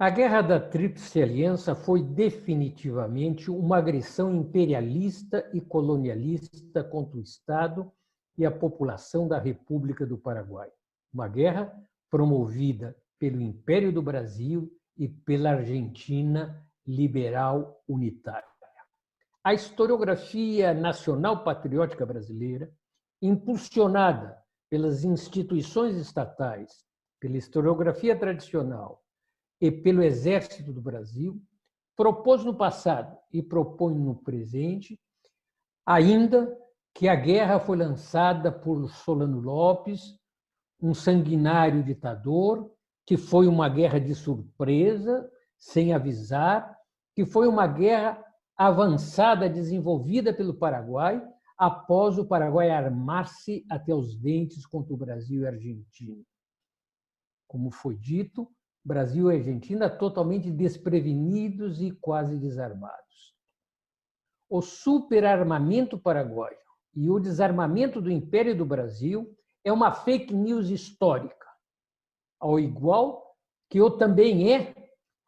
A Guerra da Tríplice Aliança foi definitivamente uma agressão imperialista e colonialista contra o Estado e a população da República do Paraguai. Uma guerra promovida pelo Império do Brasil e pela Argentina liberal unitária. A historiografia nacional patriótica brasileira, impulsionada pelas instituições estatais, pela historiografia tradicional e pelo Exército do Brasil, propôs no passado e propõe no presente ainda que a guerra foi lançada por Solano Lopes, um sanguinário ditador, que foi uma guerra de surpresa, sem avisar, que foi uma guerra avançada, desenvolvida pelo Paraguai, após o Paraguai armar-se até os dentes contra o Brasil e a Argentina. Como foi dito, Brasil e Argentina totalmente desprevenidos e quase desarmados. O superarmamento paraguaio e o desarmamento do Império do Brasil é uma fake news histórica, ao igual que o também é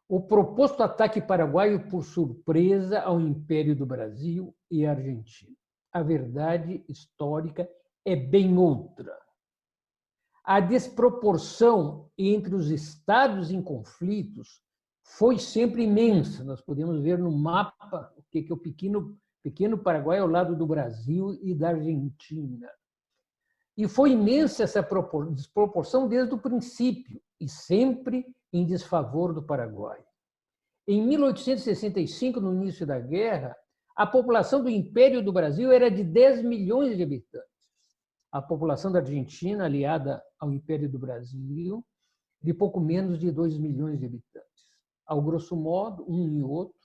o proposto ataque paraguaio por surpresa ao Império do Brasil e à Argentina. A verdade histórica é bem outra. A desproporção entre os estados em conflitos foi sempre imensa. Nós podemos ver no mapa o que é o pequeno Paraguai ao lado do Brasil e da Argentina. E foi imensa essa desproporção desde o princípio, e sempre em desfavor do Paraguai. Em 1865, no início da guerra, a população do Império do Brasil era de 10 milhões de habitantes. A população da Argentina, aliada ao Império do Brasil, de pouco menos de 2 milhões de habitantes. Ao grosso modo, um e outro,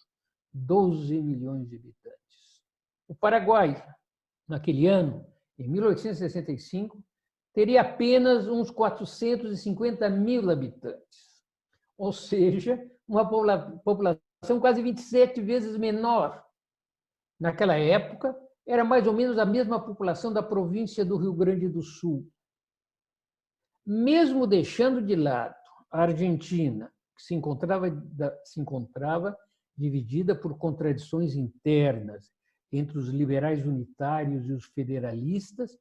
12 milhões de habitantes. O Paraguai, naquele ano, em 1865, teria apenas uns 450 mil habitantes, ou seja, uma população quase 27 vezes menor. Naquela época, era mais ou menos a mesma população da província do Rio Grande do Sul. Mesmo deixando de lado a Argentina, que se encontrava dividida por contradições internas entre os liberais unitários e os federalistas,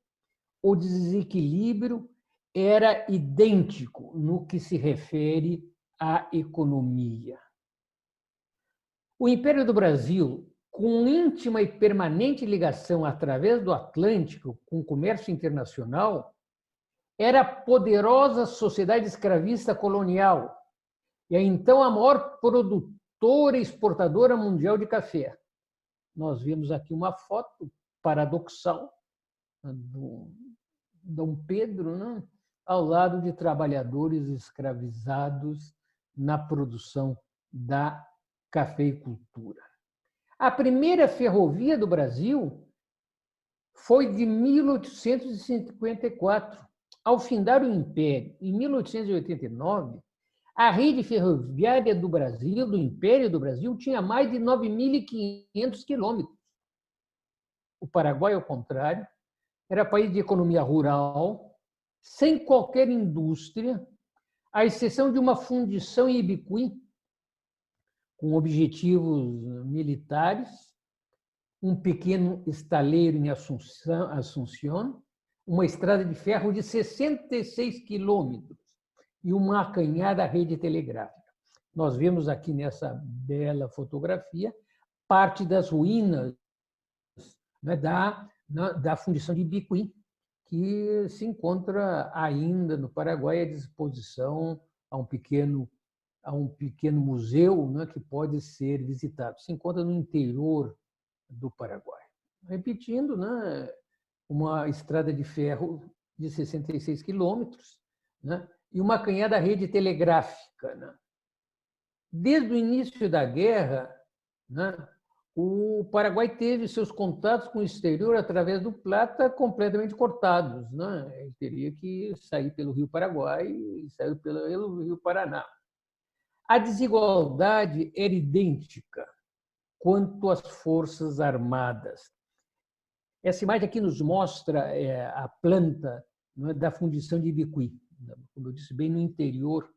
o desequilíbrio era idêntico no que se refere à economia. O Império do Brasil, com íntima e permanente ligação através do Atlântico com o comércio internacional, era a poderosa sociedade escravista colonial e é então a maior produtora e exportadora mundial de café. Nós vemos aqui uma foto paradoxal do Dom Pedro, né? Ao lado de trabalhadores escravizados na produção da cafeicultura. A primeira ferrovia do Brasil foi de 1854. Ao findar o Império, em 1889, a rede ferroviária do Brasil, do Império do Brasil, tinha mais de 9.500 quilômetros. O Paraguai, ao contrário, era país de economia rural, sem qualquer indústria, à exceção de uma fundição em Ibicuí, com objetivos militares, um pequeno estaleiro em Assunção, uma estrada de ferro de 66 quilômetros e uma acanhada rede telegráfica. Nós vemos aqui nessa bela fotografia parte das ruínas, né, da fundição de Ibicuí, que se encontra ainda no Paraguai à disposição a um pequeno museu, né, que pode ser visitado. Se encontra no interior do Paraguai. Repetindo, né, uma estrada de ferro de 66 quilômetros, né, e uma acanhada rede telegráfica. Né. Desde o início da guerra, né, o Paraguai teve seus contatos com o exterior através do Plata completamente cortados. Né? Ele teria que sair pelo Rio Paraguai e saiu pelo Rio Paraná. A desigualdade era idêntica quanto às forças armadas. Essa imagem aqui nos mostra a planta, né, da fundição de Ibicuí, como eu disse, bem no interior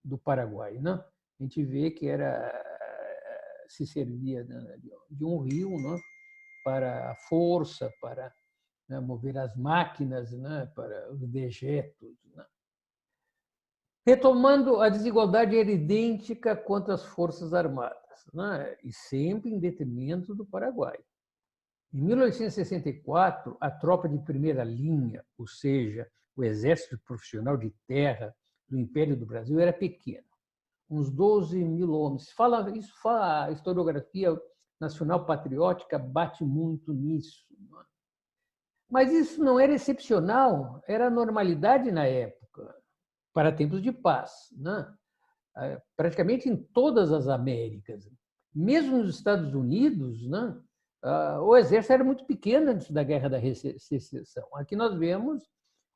do Paraguai. Né? a gente vê que se servia de um rio, né, para a força, para, né, mover as máquinas, né, para os dejetos. Né. Retomando, a desigualdade era idêntica quanto às forças armadas, né, e sempre em detrimento do Paraguai. Em 1864, a tropa de primeira linha, ou seja, o exército profissional de terra do Império do Brasil, era pequeno, uns 12 mil homens. A historiografia nacional patriótica bate muito nisso. Mas isso não era excepcional, era a normalidade na época, para tempos de paz, né? Praticamente em todas as Américas. Mesmo nos Estados Unidos, né, o exército era muito pequeno antes da Guerra da Secessão. Aqui nós vemos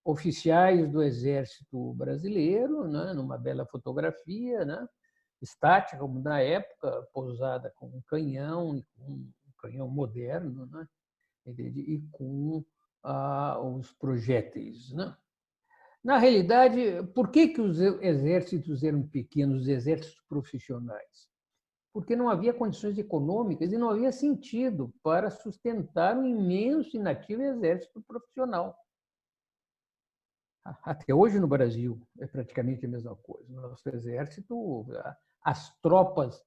oficiais do Exército Brasileiro, né, numa bela fotografia, né, estática, como na época, pousada com um canhão moderno, né, e com os projéteis. Né? Na realidade, por que os exércitos eram pequenos, os exércitos profissionais? Porque não havia condições econômicas e não havia sentido para sustentar um imenso e inativo exército profissional. Até hoje no Brasil é praticamente a mesma coisa. No nosso exército, as tropas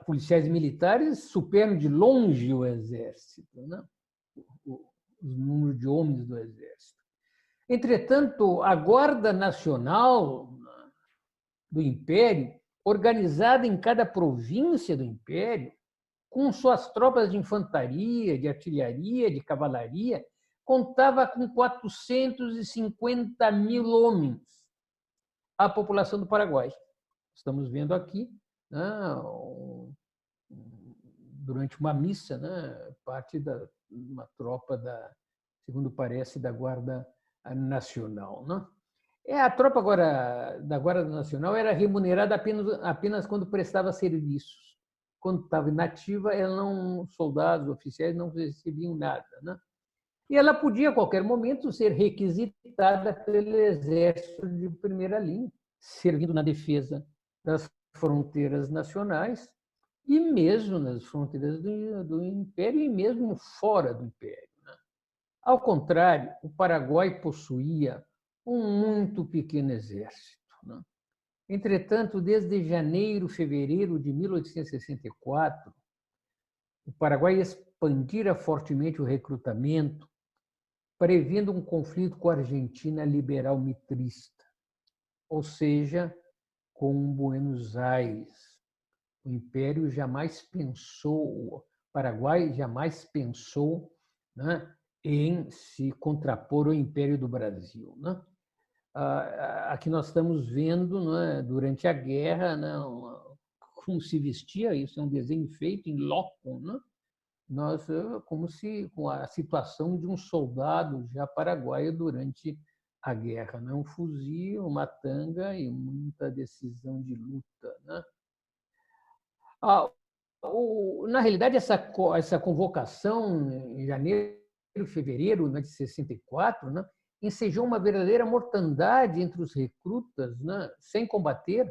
policiais e militares superam de longe o exército, né? O número de homens do exército. Entretanto, a Guarda Nacional do Império, organizada em cada província do Império, com suas tropas de infantaria, de artilharia, de cavalaria, contava com 450 mil homens, a população do Paraguai. Estamos vendo aqui, né, durante uma missa, né, parte de uma tropa, segundo parece, da Guarda Nacional. Né? A tropa da Guarda Nacional era remunerada apenas quando prestava serviços. Quando estava inativa, soldados, oficiais não recebiam nada. Né? E ela podia, a qualquer momento, ser requisitada pelo exército de primeira linha, servindo na defesa das fronteiras nacionais e mesmo nas fronteiras do Império e mesmo fora do Império. Né? Ao contrário, o Paraguai possuía um muito pequeno exército. Né? Entretanto, desde janeiro, fevereiro de 1864, o Paraguai expandira fortemente o recrutamento, prevendo um conflito com a Argentina liberal mitrista, ou seja, com Buenos Aires. O Império jamais pensou, o Paraguai jamais pensou, né, em se contrapor ao Império do Brasil. Né? Aqui nós estamos vendo, né, durante a guerra, né, como se vestia, isso é um desenho feito em loco, né? Como se com a situação de um soldado já paraguaio durante a guerra, né? Um fuzil, uma tanga e muita decisão de luta. Né? Na realidade, essa convocação em janeiro, fevereiro, né, de 64, né, ensejou uma verdadeira mortandade entre os recrutas, né, sem combater,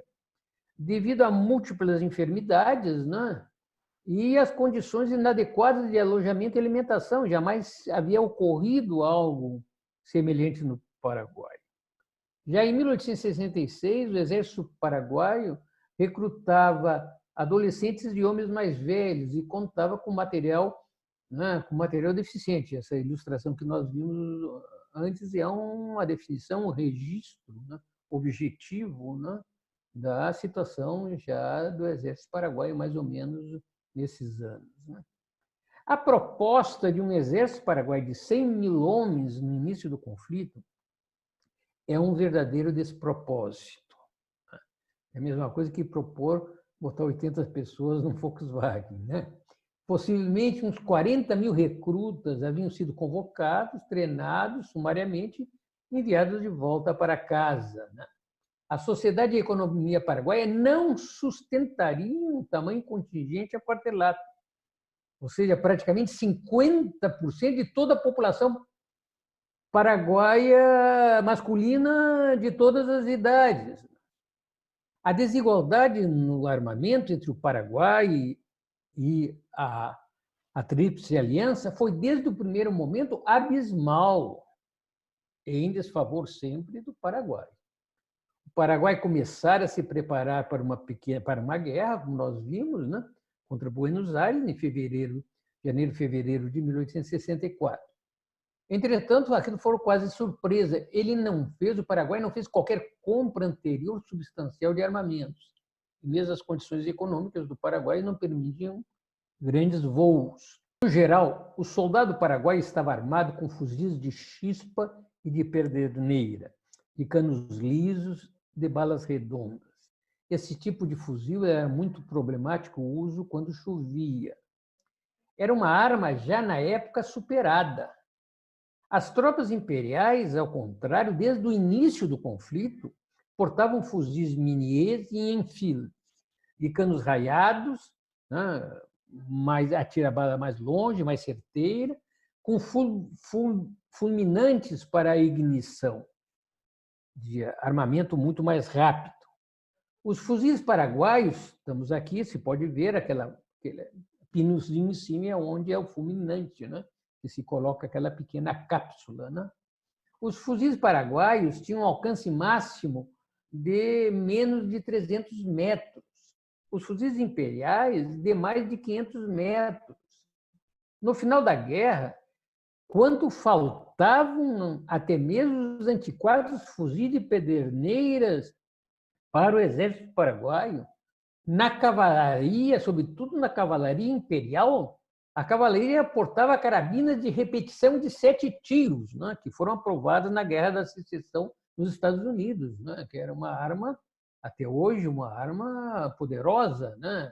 devido a múltiplas enfermidades, né, e as condições inadequadas de alojamento e alimentação. Jamais havia ocorrido algo semelhante no Paraguai. Já em 1866, o exército paraguaio recrutava adolescentes e homens mais velhos e contava com material, né, com material deficiente. Essa ilustração que nós vimos antes é uma definição, um registro, né, objetivo, né, da situação já do exército paraguaio, mais ou menos nesses anos. Né. A proposta de um exército paraguaio de 100 mil homens no início do conflito é um verdadeiro despropósito. É a mesma coisa que propor botar 80 pessoas num Volkswagen. Né? Possivelmente uns 40 mil recrutas haviam sido convocados, treinados sumariamente, enviados de volta para casa. Né? A sociedade e a economia paraguaia não sustentariam um tamanho contingente aquartelado. Ou seja, praticamente 50% de toda a população paraguaia masculina de todas as idades. A desigualdade no armamento entre o Paraguai e a Tríplice Aliança foi, desde o primeiro momento, abismal, em desfavor sempre do Paraguai. O Paraguai começara a se preparar para uma guerra, como nós vimos, né, contra Buenos Aires, em janeiro e fevereiro de 1864. Entretanto, aquilo foi quase surpresa. O Paraguai não fez qualquer compra anterior substancial de armamentos. E mesmo as condições econômicas do Paraguai não permitiam grandes voos. No geral, o soldado paraguaio estava armado com fuzis de chispa e de pederneira, de canos lisos, de balas redondas. Esse tipo de fuzil era muito problemático o uso quando chovia. Era uma arma já na época superada. As tropas imperiais, ao contrário, desde o início do conflito, portavam fuzis Miniés e Enfield, de canos raiados, né, atira a bala mais longe, mais certeira, com fulminantes para a ignição, de armamento muito mais rápido. Os fuzis paraguaios, estamos aqui, se pode ver aquele pinozinho em cima, onde é o fulminante, né? Que se coloca aquela pequena cápsula. Né? Os fuzis paraguaios tinham um alcance máximo de menos de 300 metros. Os fuzis imperiais, de mais de 500 metros. No final da guerra, quando faltavam até mesmo os antiquados fuzis de pederneiras para o exército paraguaio, na cavalaria, sobretudo na cavalaria imperial, a cavalaria portava carabinas de repetição de 7 tiros, né, que foram aprovadas na Guerra da Secessão nos Estados Unidos, né, que era uma arma, até hoje, uma arma poderosa, né,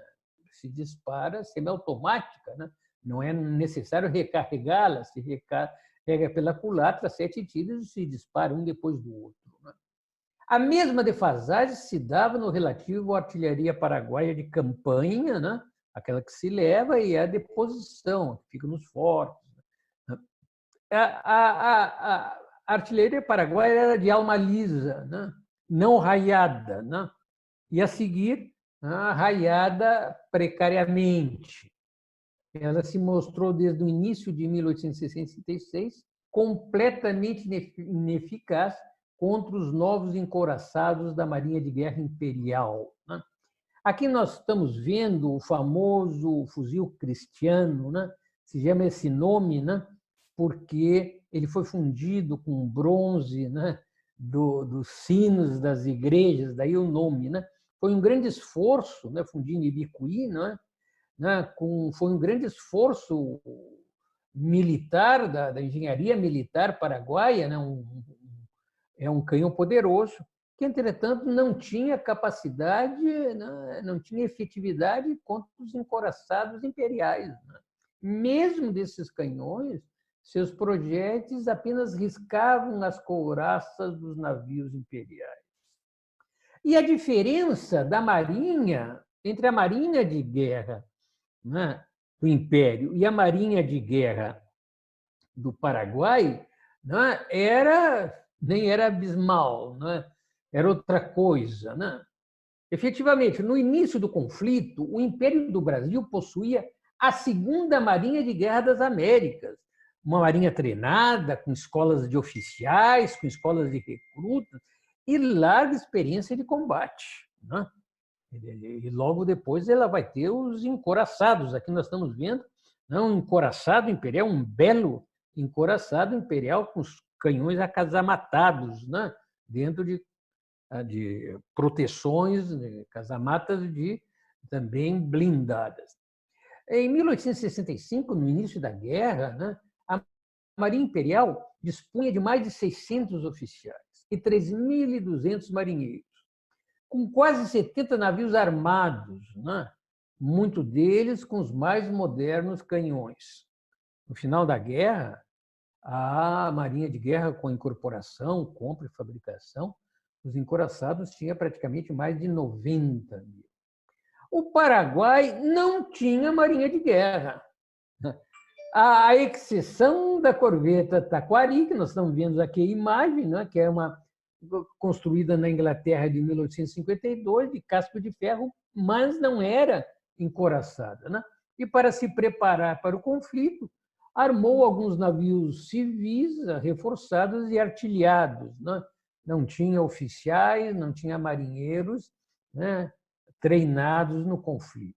se dispara semiautomática, né, não é necessário recarregá-la, se recarrega pela culatra 7 tiros e se dispara um depois do outro. Né. A mesma defasagem se dava no relativo à artilharia paraguaia de campanha, né? Aquela que se leva, e a deposição, que fica nos fortes. A artilharia paraguaia era de alma lisa, né? Não raiada, né? E a seguir, raiada precariamente. Ela se mostrou, desde o início de 1866, completamente ineficaz contra os novos encouraçados da Marinha de Guerra Imperial. Né? Aqui nós estamos vendo o famoso fuzil Cristiano, né? Se chama esse nome, né? Porque ele foi fundido com bronze, né? Dos sinos das igrejas, daí o nome. Né? Foi um grande esforço, né? Fundindo Ibicuí, né? Foi um grande esforço militar, da engenharia militar paraguaia, né? É um canhão poderoso, que, entretanto, não tinha capacidade, não tinha efetividade contra os encouraçados imperiais. Mesmo desses canhões, seus projéteis apenas riscavam as couraças dos navios imperiais. E a diferença da marinha, entre a marinha de guerra, né, do Império e a marinha de guerra do Paraguai, né, nem era abismal, né? Era outra coisa. Né? Efetivamente, no início do conflito, o Império do Brasil possuía a segunda Marinha de Guerra das Américas, uma marinha treinada, com escolas de oficiais, com escolas de recrutas e larga experiência de combate. Né? E logo depois ela vai ter os encouraçados. Aqui nós estamos vendo, né, um encouraçado imperial, um belo encouraçado imperial com os canhões acasamatados, né, dentro de proteções, casamatas também blindadas. Em 1865, no início da guerra, né, a Marinha Imperial dispunha de mais de 600 oficiais e 3.200 marinheiros, com quase 70 navios armados, né, muitos deles com os mais modernos canhões. No final da guerra, a Marinha de Guerra, com incorporação, compra e fabricação, os encouraçados tinha praticamente mais de 90 mil. O Paraguai não tinha marinha de guerra. A exceção da corveta Taquari, que nós estamos vendo aqui a imagem, né, que é uma construída na Inglaterra de 1852, de casco de ferro, mas não era encoraçada, né? E, para se preparar para o conflito, armou alguns navios civis reforçados e artilhados, né? Não tinha oficiais, não tinha marinheiros, né, treinados no conflito.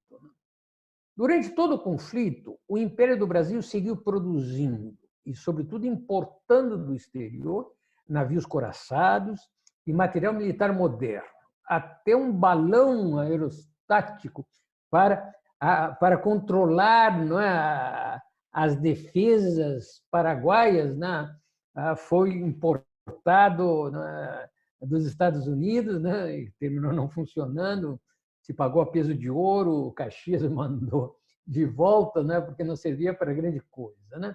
Durante todo o conflito, o Império do Brasil seguiu produzindo e, sobretudo, importando do exterior navios coraçados e material militar moderno, até um balão aerostático para controlar, não é, as defesas paraguaias, né, foi importado, né, dos Estados Unidos, né, e terminou não funcionando. Se pagou a peso de ouro, o Caxias mandou de volta, né, porque não servia para grande coisa, né?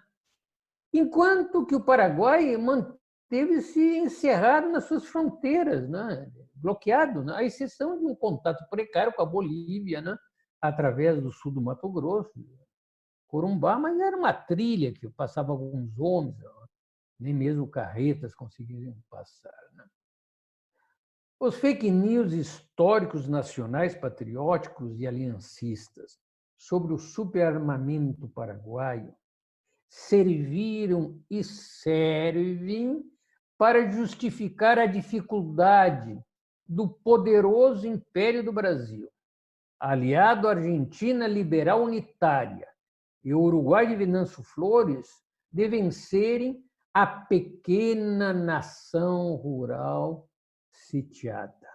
Enquanto que o Paraguai manteve-se encerrado nas suas fronteiras, né, bloqueado, né, à exceção de um contato precário com a Bolívia, né, através do sul do Mato Grosso, Corumbá, mas era uma trilha que passava alguns homens, nem mesmo carretas conseguiam passar, né? Os fake news históricos nacionais patrióticos e aliancistas sobre o superarmamento paraguaio serviram e servem para justificar a dificuldade do poderoso Império do Brasil, aliado à Argentina liberal unitária e o Uruguai de Venâncio Flores, de vencerem a pequena nação rural sitiada.